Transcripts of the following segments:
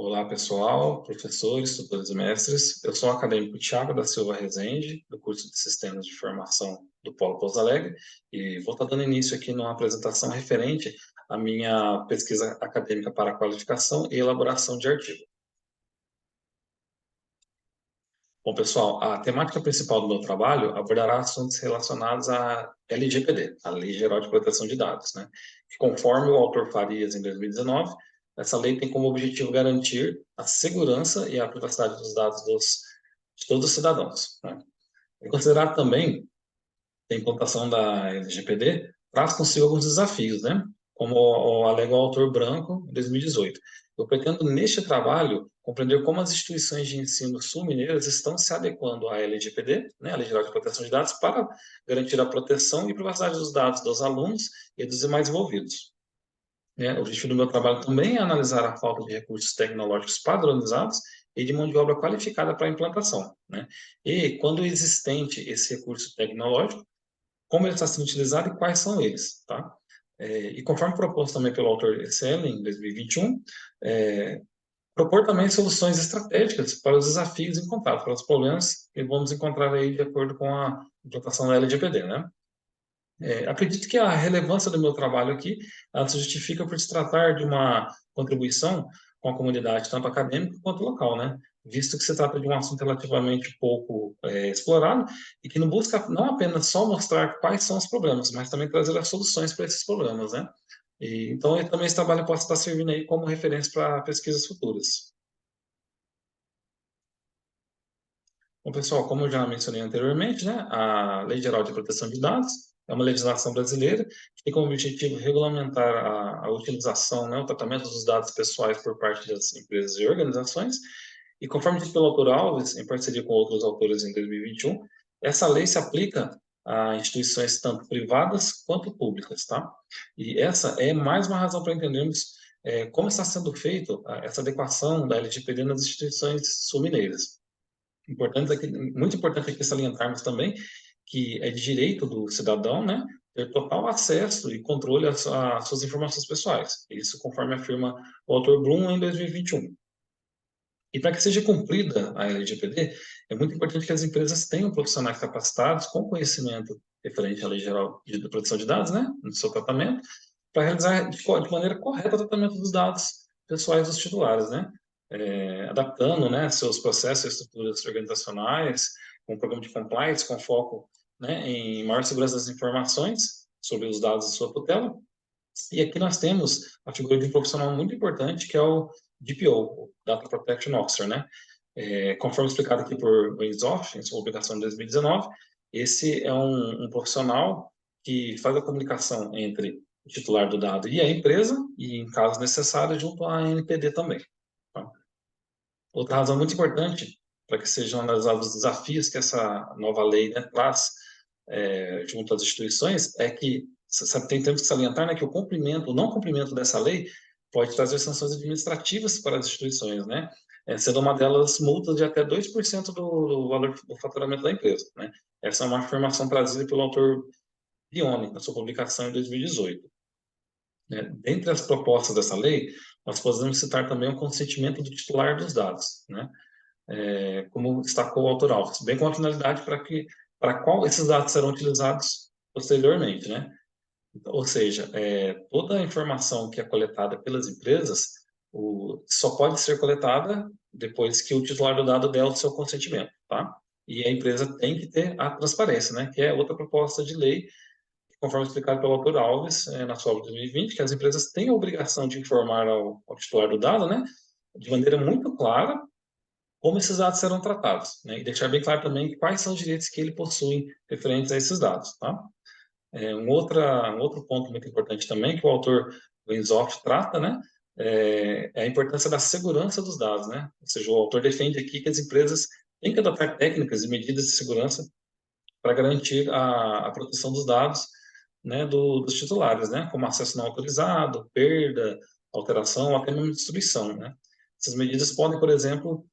Olá, pessoal, professores, tutores e mestres. Eu sou o acadêmico Thiago da Silva Rezende, do curso de Sistemas de Informação do Polo Pouso Alegre, e vou estar dando início aqui numa apresentação referente à minha pesquisa acadêmica para qualificação e elaboração de artigo. Bom, pessoal, a temática principal do meu trabalho abordará assuntos relacionados à LGPD, a Lei Geral de Proteção de Dados, né? Que, conforme o autor Farias, em 2019, essa lei tem como objetivo garantir a segurança e a privacidade dos dados de todos os cidadãos, né? É considerado também que a implantação da LGPD traz consigo alguns desafios, né? Como alega o autor Branco, em 2018. Eu pretendo, neste trabalho, compreender como as instituições de ensino sul-mineiras estão se adequando à LGPD, né, a Lei Geral de Proteção de Dados, para garantir a proteção e privacidade dos dados dos alunos e dos demais envolvidos. O objetivo do meu trabalho também é analisar a falta de recursos tecnológicos padronizados e de mão de obra qualificada para a implantação, né? E, quando existente esse recurso tecnológico, como ele está sendo utilizado e quais são eles, tá? E conforme proposto também pelo autor Essel, em 2021, propor também soluções estratégicas para os desafios encontrados, para os problemas que vamos encontrar aí de acordo com a implantação da LGPD, né? Acredito que a relevância do meu trabalho aqui, ela se justifica por se tratar de uma contribuição com a comunidade, tanto acadêmica quanto local, né? Visto que se trata de um assunto relativamente pouco explorado e que não busca não apenas só mostrar quais são os problemas, mas também trazer as soluções para esses problemas, né? Então, também esse trabalho pode estar servindo aí como referência para pesquisas futuras. Bom, pessoal, como eu já mencionei anteriormente, né, a Lei Geral de Proteção de Dados é uma legislação brasileira que tem como objetivo regulamentar a utilização, né, o tratamento dos dados pessoais por parte das empresas e organizações. E conforme dito pelo autor Alves, em parceria com outros autores em 2021, essa lei se aplica a instituições tanto privadas quanto públicas, tá? E essa é mais uma razão para entendermos como está sendo feito essa adequação da LGPD nas instituições sul-mineiras. Muito importante aqui salientarmos também que é de direito do cidadão, né, ter total acesso e controle às suas informações pessoais. Isso conforme afirma o autor Bloom em 2021. E para que seja cumprida a LGPD, é muito importante que as empresas tenham profissionais capacitados com conhecimento referente à Lei Geral de Proteção de Dados, né, no seu tratamento, para realizar de maneira correta o tratamento dos dados pessoais dos titulares, né, adaptando, né, seus processos e estruturas organizacionais, com um programa de compliance com foco, né, em maior segurança das informações sobre os dados de sua tutela. E aqui nós temos a figura de um profissional muito importante, que é o DPO, o Data Protection Officer, né? Conforme explicado aqui por Wenzoff, em sua publicação de 2019, esse é um profissional que faz a comunicação entre o titular do dado e a empresa, e, em caso necessário, junto à NPD também. Tá? Outra razão muito importante para que sejam analisados os desafios que essa nova lei, né, traz junto às instituições é que temos que salientar, né, que o não cumprimento dessa lei pode trazer sanções administrativas para as instituições, né? Sendo uma delas multas de até 2% do valor do faturamento da empresa, né? Essa é uma afirmação trazida pelo autor Bione, na sua publicação em 2018. Dentre as propostas dessa lei, nós podemos citar também o consentimento do titular dos dados, né? Como destacou o autor Alves, bem com a finalidade para qual esses dados serão utilizados posteriormente, né? Ou seja, toda a informação que é coletada pelas empresas só pode ser coletada depois que o titular do dado der o seu consentimento, tá? E a empresa tem que ter a transparência, né? Que é outra proposta de lei, conforme explicado pelo autor Alves, na sua obra de 2020, que as empresas têm a obrigação de informar ao titular do dado, né? De maneira muito clara, como esses dados serão tratados, né? E deixar bem claro também quais são os direitos que ele possui referentes a esses dados, tá? Um outro ponto muito importante também que o autor Wenzoff trata, né, é a importância da segurança dos dados, né? Ou seja, o autor defende aqui que as empresas têm que adotar técnicas e medidas de segurança para garantir a proteção dos dados, né, dos titulares, né, como acesso não autorizado, perda, alteração ou até mesmo destruição, né? Essas medidas podem, por exemplo,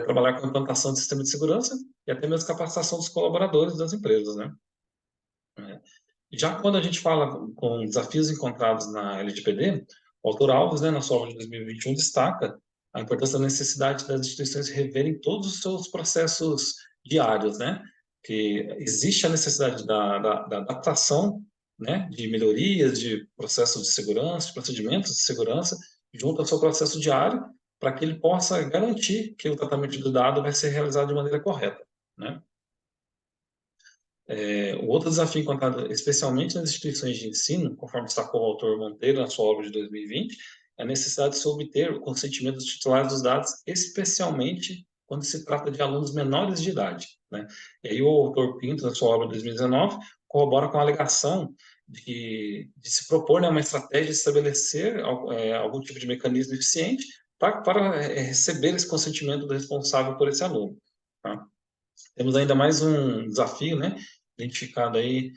trabalhar com a implantação de sistema de segurança e até mesmo capacitação dos colaboradores das empresas, né? Já quando a gente fala com desafios encontrados na LGPD, o autor Alves, né, na sua obra de 2021, destaca a importância da necessidade das instituições reverem todos os seus processos diários, né? Que existe a necessidade da adaptação, né, de melhorias, de processos de segurança, de procedimentos de segurança, junto ao seu processo diário, para que ele possa garantir que o tratamento do dado vai ser realizado de maneira correta, né? O outro desafio encontrado, especialmente nas instituições de ensino, conforme destacou o autor Monteiro na sua obra de 2020, é a necessidade de se obter o consentimento dos titulares dos dados, especialmente quando se trata de alunos menores de idade, né? E aí o autor Pinto, na sua obra de 2019, corrobora com a alegação de se propor, né, uma estratégia de estabelecer algum tipo de mecanismo eficiente para receber esse consentimento do responsável por esse aluno, tá? Temos ainda mais um desafio, né, identificado aí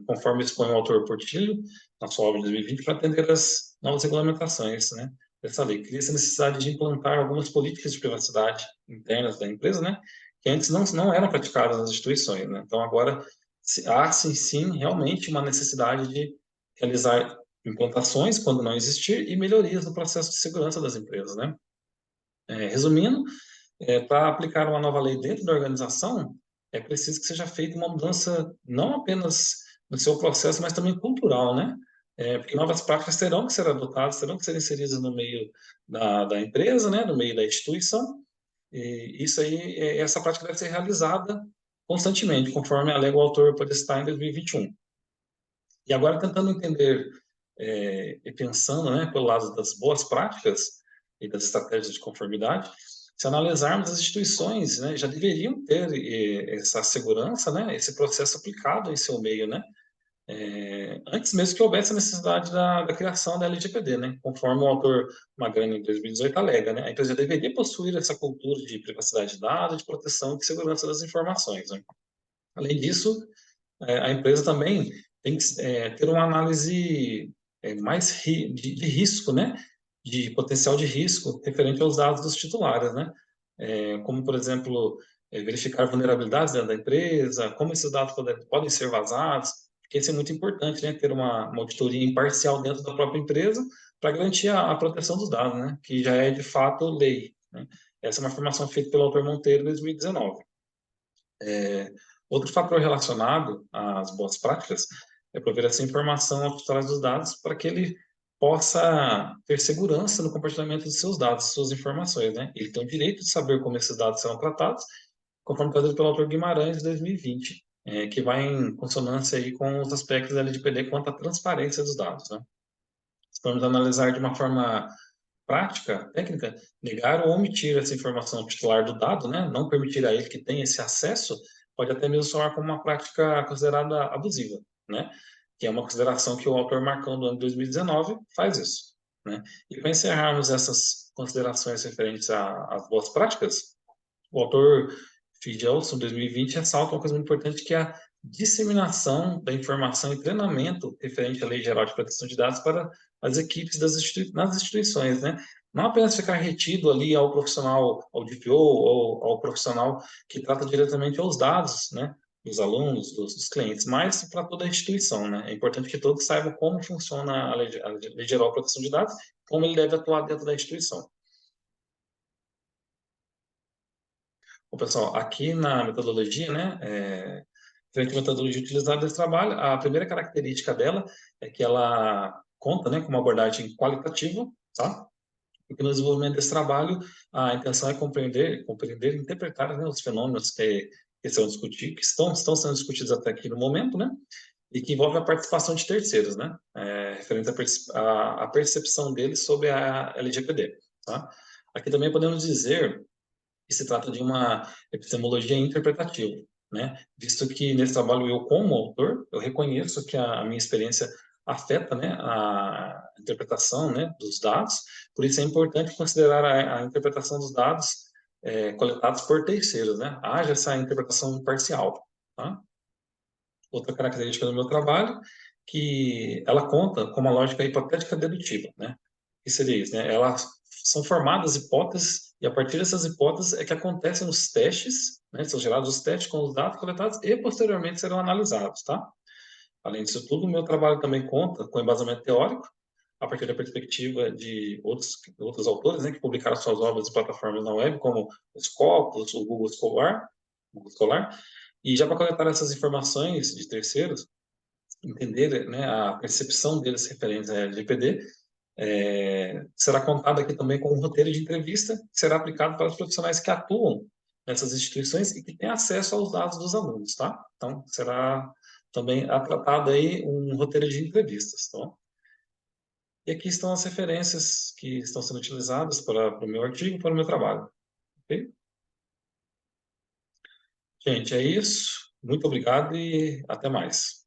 conforme expõe o autor Portillo, na sua obra de 2020, para atender as novas regulamentações, né, dessa lei. Cria-se a necessidade de implantar algumas políticas de privacidade internas da empresa, né, que antes não eram praticadas nas instituições, né. Então, agora, há sim, realmente uma necessidade de realizar implantações, quando não existir, e melhorias no processo de segurança das empresas, né. Resumindo, para aplicar uma nova lei dentro da organização, é preciso que seja feita uma mudança não apenas no seu processo, mas também cultural, né? Porque novas práticas terão que ser adotadas, terão que ser inseridas no meio da empresa, né? No meio da instituição. E isso aí, essa prática deve ser realizada constantemente, conforme alega o autor Podestá em 2021. E agora, tentando entender e pensando, né, pelo lado das boas práticas e das estratégias de conformidade, se analisarmos as instituições, né, já deveriam ter essa segurança, né, esse processo aplicado em seu meio, né, antes mesmo que houvesse a necessidade da criação da LGPD, né, conforme o autor Magrani, em 2018, alega, né, a empresa deveria possuir essa cultura de privacidade de dados, de proteção e de segurança das informações, né. Além disso, a empresa também tem que ter uma análise mais de risco, né? De potencial de risco referente aos dados dos titulares, né? Como, por exemplo, verificar vulnerabilidades dentro da empresa, como esses dados podem ser vazados, porque isso é muito importante, né? Ter uma auditoria imparcial dentro da própria empresa para garantir a proteção dos dados, né? Que já é, de fato, lei, né? Essa é uma afirmação feita pelo autor Monteiro em 2019. Outro fator relacionado às boas práticas é prover essa informação aos titulares dos dados para que ele possa ter segurança no compartilhamento de seus dados, suas informações, né? Ele tem o direito de saber como esses dados serão tratados, conforme trazido pelo autor Guimarães, de 2020, que vai em consonância aí com os aspectos da LGPD quanto à transparência dos dados, né? Se formos analisar de uma forma prática, técnica, negar ou omitir essa informação ao titular do dado, né, não permitir a ele que tenha esse acesso, pode até mesmo soar como uma prática considerada abusiva, né, que é uma consideração que o autor Marcão, do ano 2019, faz isso, né. E para encerrarmos essas considerações referentes às boas práticas, o autor Fidelson, 2020, ressalta uma coisa muito importante, que é a disseminação da informação e treinamento referente à Lei Geral de Proteção de Dados para as equipes nas instituições, né? Não apenas ficar retido ali ao profissional, ao DPO ou ao profissional que trata diretamente aos dados, né? Dos alunos, dos clientes, mas para toda a instituição, né? É importante que todos saibam como funciona a Lei Geral de Proteção de Dados, como ele deve atuar dentro da instituição. Bom, pessoal, aqui na metodologia, né, frente à metodologia utilizada desse trabalho, a primeira característica dela é que ela conta, né, com uma abordagem qualitativa, tá? Porque no desenvolvimento desse trabalho, a intenção é compreender e interpretar, né, os fenômenos que estão sendo discutidos até aqui no momento, né, e que envolve a participação de terceiros, né, referente à percepção deles sobre a LGPD, tá? Aqui também podemos dizer que se trata de uma epistemologia interpretativa, né? Visto que nesse trabalho eu, como autor, eu reconheço que a minha experiência afeta, né, a interpretação, né, dos dados, por isso é importante considerar a interpretação dos dados coletados por terceiros, né? Haja essa interpretação imparcial, tá? Outra característica do meu trabalho, que ela conta com uma lógica hipotética dedutiva, né? O que seria isso, né? Elas são formadas hipóteses e a partir dessas hipóteses é que acontecem os testes, né? São gerados os testes com os dados coletados e posteriormente serão analisados, tá? Além disso tudo, o meu trabalho também conta com embasamento teórico, a partir da perspectiva de outros autores, né, que publicaram suas obras em plataformas na web, como o Scopus, o Google Scholar, e já para coletar essas informações de terceiros, entender, né, a percepção deles referentes a LGPD, será contado aqui também com um roteiro de entrevista que será aplicado para os profissionais que atuam nessas instituições e que têm acesso aos dados dos alunos, tá? Então, será também tratado aí um roteiro de entrevistas, tá? E aqui estão as referências que estão sendo utilizadas para o meu artigo, para o meu trabalho, ok? Gente, é isso. Muito obrigado e até mais.